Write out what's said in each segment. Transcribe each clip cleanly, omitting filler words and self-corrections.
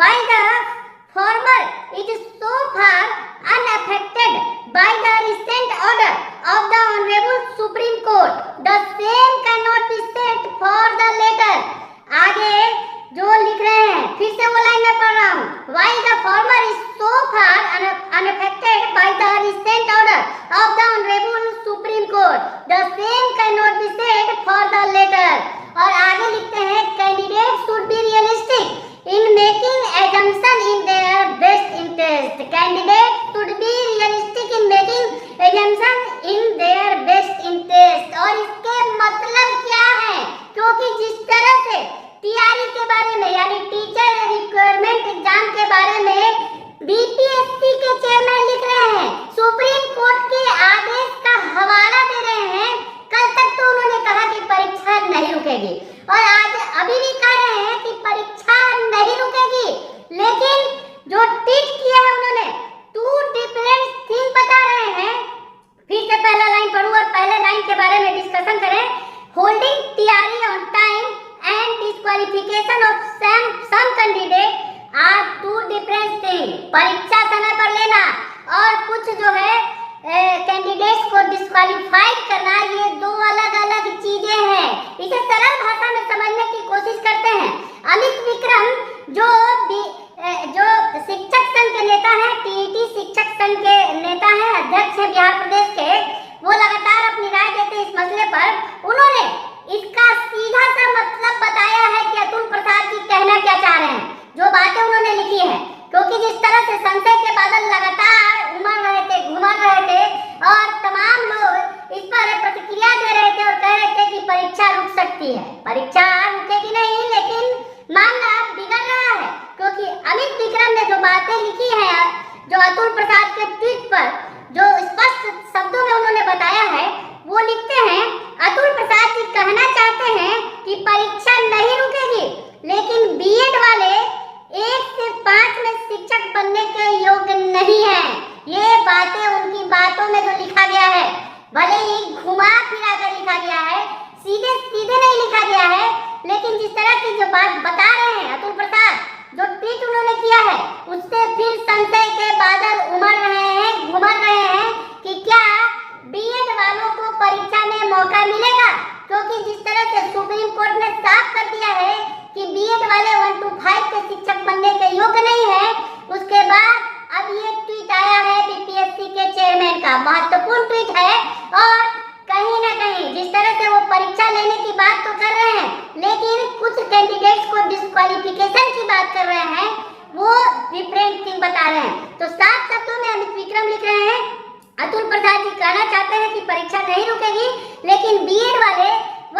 while the former is so far unaffected by the recent order of the Honorable Supreme Court, the same cannot be said for the latter. आगे जो लिख रहे हैं, फिर से वो लाइन में पढ़ रहा हूँ. While the former is so far unaffected by the recent order of the Honorable Supreme Court, the same cannot be said for the latter. और आगे लिखते हैं, candidates should be realistic in making assumption in their best interest. Candidates should be realistic in making assumption in their best interest. और इसके मतलब क्या है? क्योंकि जिस तरह से टीआरई के बारे में यानी टीचर रिक्वायरमेंट एग्जाम के बारे में बीपीएससी के चेयरमैन लिख रहे हैं, सुप्रीम कोर्ट के आदेश का हवाला दे रहे हैं. कल तक तो उन्होंने कहा कि परीक्षा नहीं रुकेगी और आज अभी भी कह रहे हैं कि परीक्षा नहीं रुकेगी, लेकिन जो ट्वीट किया है उन्होंने टू डिफरेंट थिंग बता रहे हैं. फिर से पहला लाइन पढ़ूं और पहले लाइन के बारे में डिस्कशन करें. Holding TRE on time and disqualification of some candidate are two different things. परीक्षा समय पर लेना और कुछ जो है कैंडिडेट्स को डिस्क्वालीफाई करना, ये दो अलग अलग चीजें हैं. इसे सरल भाषा में समझने की कोशिश करते हैं. अमित विक्रम जो शिक्षक संघ के नेता हैं, टीईटी शिक्षक संघ के नेता हैं, अध्यक्ष हैं बिहार प्रदेश के, वो लगातार अपनी राय देते हैं इस मसले पर. उन्होंने इसका सीधा सा मतलब बताया है कि अतुल प्रसाद जी कहना क्या चाह रहे हैं, जो बातें उन्होंने लिखी है. क्योंकि जिस तरह से संशय के बादल लगातार घूम रहे थे और तमाम लोग इस पर प्रतिक्रिया दे रहे थे और कह रहे थे कि परीक्षा रुक सकती है. परीक्षा रुकेगी नहीं, लेकिन मामला बिगड़ रहा है. क्योंकि अमित विक्रम ने जो बातें लिखी है, जो अतुल प्रसाद के ट्वीट पर जो स्पष्ट शब्दों में उन्होंने बताया है, वो लिखते हैं, अतुल प्रसाद जी कहना चाहते हैं कि परीक्षा नहीं रुकेगी, लेकिन बीएड वाले 1 से 5 में शिक्षक बनने के योग्य नहीं हैं. ये बातें उनकी बातों में जो लिखा गया है, भले ही घुमा फिरा कर लिखा गया है, सीधे सीधे नहीं लिखा गया है, लेकिन जिस तरह की जो बात बता रहे हैं अतुल प्रसाद, जो ट्वीट उन्होंने किया है, उससे फिर संशय के बादल उमड़ रहे हैं, घुमड़ रहे हैं कि क्या बीएड वालों को परीक्षा में मौका मिलेगा. क्योंकि जिस तरह से सुप्रीम कोर्ट ने साफ कर दिया है कि बीएड वाले 1 to 5 के शिक्षक बनने के योग्य नहीं है, उसके बाद अब ये ट्वीट आया है बीपीएससी के चेयरमैन का. महत्वपूर्ण ट्वीट है और कहीं ना कहीं जिस तरह से वो परीक्षा लेने की बात तो कर रहे हैं, लेकिन कुछ कैंडिडेट्स को डिस्क्वालिफिकेशन की बात कर रहे हैं, वो डिफरेंट थिंग बता रहे हैं. तो साफ शब्दों में अमित विक्रम लिख रहे हैं, अतुल प्रसाद जी कहना चाहते हैं कि परीक्षा नहीं रुकेगी, लेकिन बीएड वाले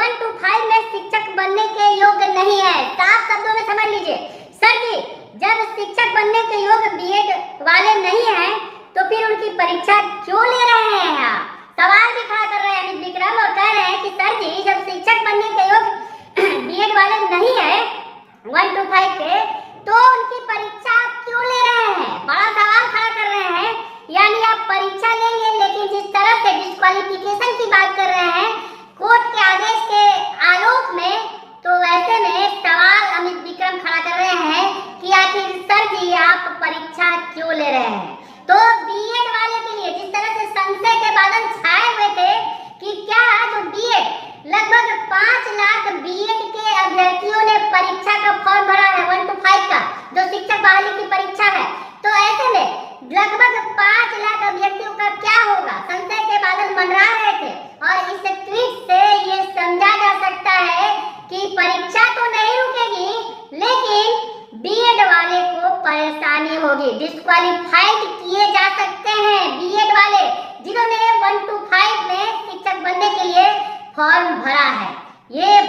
1 to 5 में शिक्षक बनने के योग्य नहीं है. साफ शब्दों में समझ लीजिए. सर जी, जब शिक्षक बनने के योग्य बीएड वाले नहीं हैं, तो फिर उनकी परीक्षा क्यों ले रहे हैं आप? सवाल भी खड़ा कर रहे हैं अमित विक्रम और कह रहे हैं कि सर जी, जब शिक्षक बनने के योग्य बीएड वाले नहीं है 1 to 5 के, तो उनकी परीक्षा आप क्यों ले रहे हैं? बड़ा सवाल खड़ा कर रहे हैं. यानी आप परीक्षा लेंगे, लेकिन जिस तरह से डिस्क्वालिफिकेशन की बात कर रहे हैं कोर्ट के आदेश के आलोक में, तो वैसे में सवाल अमित विक्रम खड़ा कर रहे हैं कि आखिर सर जी आप परीक्षा क्यों ले रहे हैं. तो बीएड वाले के लिए जिस तरह से संशय के बादल छाए हुए थे कि क्या जो बीएड लगभग 5 लाख बीएड के अभ्यर्थियों ने परीक्षा का फॉर्म भरा है 1 to 5 का, जो शिक्षक बहाली की परीक्षा है, तो ऐसे में लगभग 5 लाख अभ्यर्थियों का क्या होगा, संशय के बादल मंडरा रहे थे. और इस ट्वीट से ये समझा जा सकता है कि परीक्षा तो नहीं रुकेगी, लेकिन बीएड वाले को परेशानी होगी. डिस्क्वालीफाइड किए जा सकते हैं बीएड वाले जिन्होंने 1 to 5 में शिक्षक बनने के लिए फॉर्म भरा है. ये